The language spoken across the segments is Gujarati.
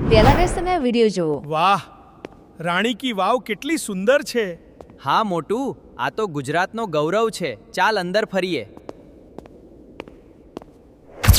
પહેલા guys તમે આ વિડીયો જુઓ. વાહ, રાણી કી વાવ કેટલી સુંદર છે. હા મોટું, આ તો ગુજરાતનો ગૌરવ છે. ચાલ અંદર ફરીએ.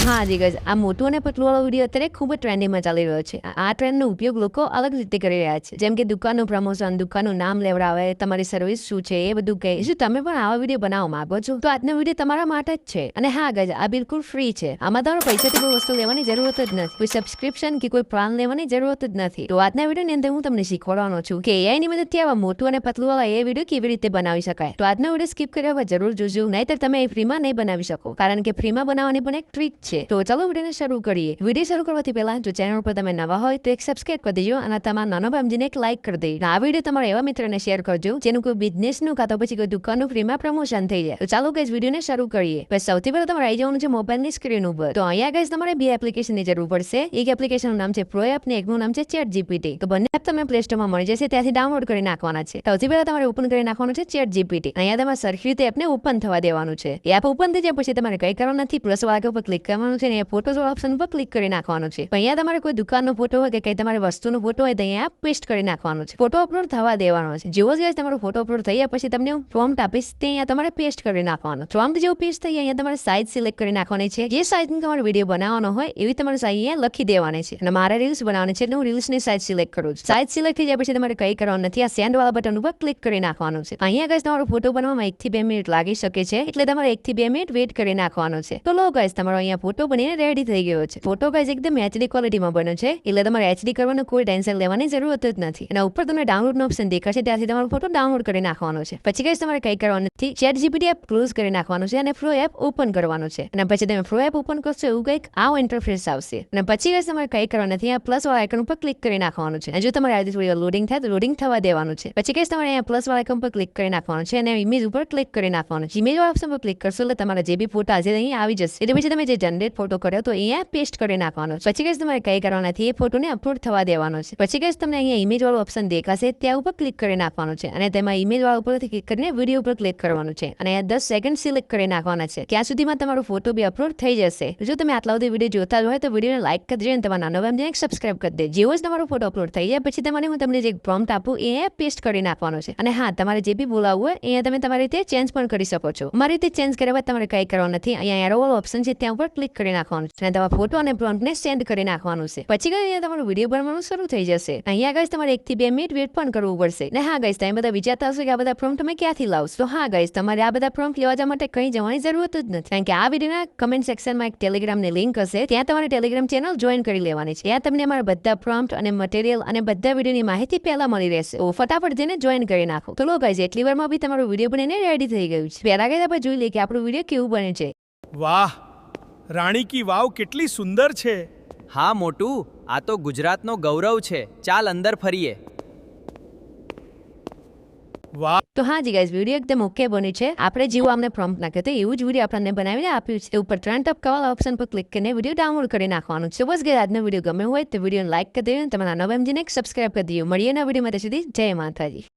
હા જી guys, આ મોટું અને પતલું વાળો વિડીયો અત્યારે ખૂબ જ ટ્રેન્ડિંગમાં ચાલી રહ્યો છે. આ ટ્રેન્ડનો ઉપયોગ લોકો અલગ રીતે કરી રહ્યા છે, જેમ કે દુકાનનું પ્રમોશન, દુકાનનું નામ લેવડાવે, તમારી સર્વિસ શું છે એ બધું કહે. શું તમે પણ આવા વિડીયો બનાવવા માંગો છો? તો આજનો વિડીયો તમારા માટે જ છે. અને હા guys, આ બિલકુલ ફ્રી છે. આમાં તમારે પૈસાથી કોઈ વસ્તુ લેવાની જરૂરત જ નથી, કોઈ સબસ્ક્રિપ્શન કે કોઈ પ્લાન લેવાની જરૂરત જ નથી. તો આજના વિડીયોની અંદર હું તમને શીખવાડવાનો છું કે AI ની મદદથી આવા મોટું અને પતલું વાળા એ વિડીયો કેવી રીતે બનાવી શકાય. તો આજનો વિડીયો સ્કીપ કર્યા વગર જરૂર જોજો, નહીંતર તમે એ ફ્રીમાં નહીં બનાવી શકો, કારણ કે ફ્રીમાં બનાવવાની પણ એક ટ્રીક છે. તો ચાલો વિડીયોને શરૂ કરીએ. વિડીયો શરૂ કરવાથી પહેલા જો ચેનલ પર તમે નવા હોય તો એક સબસ્ક્રાઇબ કરી દેજો અને તમારા નાના ભાઈજીને એક લાઈક કરી દેજો. આ વિડીયો તમારા એવા મિત્રને શેર કરજો જેનું કોઈ બિઝનેસનું કાં તો પછી કોઈ દુકાનનું ફ્રીમાં પ્રમોશન થઈ જાય. તો ચાલો ગાઈસ વિડીયોને શરૂ કરીએ. બસ સૌથી પહેલા તમારે આવી જવાનું છે મોબાઈલની સ્ક્રીન ઉપર. તો અહીંયા ગાઈસ તમારે બે એપ્લિકેશનની જરૂર પડશે. એક એપ્લિકેશનનું નામ છે પ્રો એપ ને એકનું નામ છે ChatGPT. તો બંને એપ તમને પ્લે સ્ટોરમાં મળી જશે, ત્યાંથી ડાઉનલોડ કરી નાખવાના છે. સૌથી પહેલા તમારે ઓપન કરી નાખવાનું છે ChatGPT. અહીંયા તમારે સરખી રીતે એપને ઓપન થવા દેવાનું છે. એપ ઓપન થઈ જાય પછી તમારે કઈ કરવાનું નથી, પ્લસ વાળા ઉપર ક્લિક કરવાનું છે ને ફોટોઝ ઓપ્શન પર ક્લિક કરી નાખવાનું છે. અહીંયા તમારે કોઈ દુકાનનો ફોટો હોય કે કઈ તમારી વસ્તુનો ફોટો હોય તો અહીંયા પેસ્ટ કરી નાખવાનો છે. ફોટો અપલોડ થવા દેવાનો છે. જેવો જ તમારો ફોટો અપલોડ થઈ જાય પછી તમને પ્રોમ્પ્ટ આપીશ તે અહીંયા તમારે પેસ્ટ કરી નાખવાનો. પ્રોમ્પ્ટ જેવું પેસ્ટ થઈ અહીંયા તમારે સાઇઝ સિલેક્ટ કરી નાખવાની છે. જે સાઇઝનો તમારો વિડીયો બનાવવાનો હોય એવી તમારે સાઇઝ અહીંયા લખી દેવાની છે. અને મારે રીલ્સ બનાવવાની છે એટલે હું રીલ્સની સાઇઝ સિલેક્ટ કરું છું. સાઇઝ સિલેક્ટ થઈ જાય પછી તમારે કઈ કરવાનું નથી, આ સેન્ડ વાળા બટન ઉપર ક્લિક કરી નાખવાનું છે. અહીંયા ગાઈસ તમારો ફોટો બનાવવામાં 1 થી 2 મિનિટ લાગી શકે છે, એટલે તમારે 1 થી 2 મિનિટ વેઇટ કરી નાખવાનો છે. તો લો ગાઈસ તમારો અહીંયા ફોટો બનીને રેડી થઈ ગયો છે. ફોટો ગાઈસ એકદમ HD ક્વોલિટીમાં બન્યો છે, એટલે તમારે HD કરવાનું કોઈ ટેન્શન લેવાની જરૂરત જ નથી. અને ઉપર તમને ડાઉનલોડનો ઓપ્શન દેખાશે, ત્યાંથી તમારો ફોટો ડાઉનલોડ કરી નાખવાનો છે. પછી ગાઈસ તમારે કઈ કરવાનું નથી, ChatGPT એપ ક્લોઝ કરી નાખવાનું છે અને પ્રો એપ ઓપન કરવાનું છે. અને પછી તમે પ્રો એપ ઓપન કરશો એવું કંઈક આવો ઇન્ટરફેસ આવશે. અને પછી ગાઈસ તમારે કઈ કરવાનું નથી, આ પ્લસ વાળા આઇકન ઉપર ક્લિક કરી નાખવાનું છે. અને જો તમારે આવી થોડી લોડિંગ થાય તો લોડિંગ થવા દેવાનું છે. પછી ગાઈસ તમારે અહીંયા પ્લસ વાળા આઇકન પર ક્લિક કરી નાખવાનું છે અને ઇમેજ ઉપર ક્લિક કરી નાખવાનું છે. ઇમેજ વાળા ઓપ્શન પર ક્લિક કરશો એટલે તમારા જે બી ફોટા છે અહીં આવી જશે. એટલે પછી તમે જે જનરેટ ફોટો કર્યો તો અહીંયા પેસ્ટ કરી નાખવાનો છે. પછી ગાઈસ તમારે કઈ કરવાનું નથી, એ ફોટોને અપલોડ થવા દેવાનો છે. પછી ગાઈસ તમને અહીંયા ઇમેજ વાળો ઓપ્શન દેખાશે, ત્યાં ઉપર ક્લિક કરી નાખવાનું છે અને તેમાં ઇમેજ વાળા ઉપરથી ક્લિક કરીને વિડીયો ઉપર ક્લિક કરવાનું છે અને અહીંયા 10 સેકન્ડ સિલેક્ટ કરી નાખવાના છે. ત્યાં સુધીમાં તમારો ફોટો બી અપલોડ થઈ જશે. જો તમે આટલા સુધી વિડીયો જોતા હોય તો વિડીયોને લાઈક કરી દેજો અને તમારા નાનો ભાઈને સબસ્ક્રાઇબ કરી દેજો. જેવો જ તમારો ફોટો અપલોડ થઈ જાય પછી તમારે હું તમને જે પ્રોમ્પ્ટ આપું એ પેસ્ટ કરી નાખવાનો છે. અને હા, તમારે જે બી બોલાવવું હોય અહીંયા તમે તમારી રીતે ચેન્જ પણ કરી શકો છો. મારી રીતે ચેન્જ કર્યા બાદ તમારે કઈ કરવાનું નથી, અહીંયા એરો વાળો ઓપ્શન છે ત્યાં ઉપર ક્લિક કરી નાખવાનું છે અને તમારા ફોટો અને પ્રોમ્પ્ટને સેન્ડ કરી નાખવાનું છે. પછી અહીંયા તમારો વિડીયો બનાવવાનું શરૂ થઈ જશે. અહીંયા ગાઈસ તમારે 1 થી 2 મિનિટ વેઇટ પણ કરવું પડશે. ને હા ગાઈસ, તમે બધા વિચારતા હશો કે આ બધા પ્રોમ્પ્ટ તમે ક્યાંથી લાવશો? તો હા ગાઈસ, તમારે આ બધા પ્રોમ્પ્ટ લેવા જવા માટે કઈ જવાની જરૂરત જ નથી, કારણ કે આ વિડીયોના કમેન્ટ સેક્શનમાં એક ટેલિગ્રામની લિંક હશે, ત્યાં તમારે ટેલિગ્રામ ચેનલ જોઈન કરી લેવાની છે. ત્યાં તમને અમારા બધા પ્રોમ્પ્ટ અને મટીરિયલ અને બધા વિડીયોની માહિતી પહેલા મળી રહેશે. તો ફટાફટ જઈને જોઈન કરી નાખો. તો લો ગાઈસ, એટલી વારમાં બી તમારો વિડીયો બનીને રેડી થઈ ગયું છે. પહેલા ગાઈસ આપણે જોઈ લઈએ કે આપણો વિડીયો કેવું બને છે. વાહ, રાણી કી વાવ કેટલી સુંદર છે. હા મોટું, આ તો ગુજરાતનો ગૌરવ છે. ચાલ અંદર ફરીએ. વાહ. તો હા જી ગાઈસ, વિડીયો એકદમ ઓકે બની છે. આપણે જેવું અમને પ્રોમ્પ્ટ નાખ્યો તો એવું જ વિડીયો આપણને બનાવીને આપ્યું છે. ઉપર 3 ટપકા વાળા ઓપ્શન પર ક્લિક કરીને વિડીયો ડાઉનલોડ કરી નાખવાનું છે. બસ ગાઈસ, આજનો વિડીયો ગમ્યો હોય તો વિડીયોને લાઈક કરી દેજો અને તમારા નવા ભાઈને સબસ્ક્રાઇબ કરી દેજો. મળીએ નવા વિડીયોમાં, ત્યાં સુધી જય માતાજી.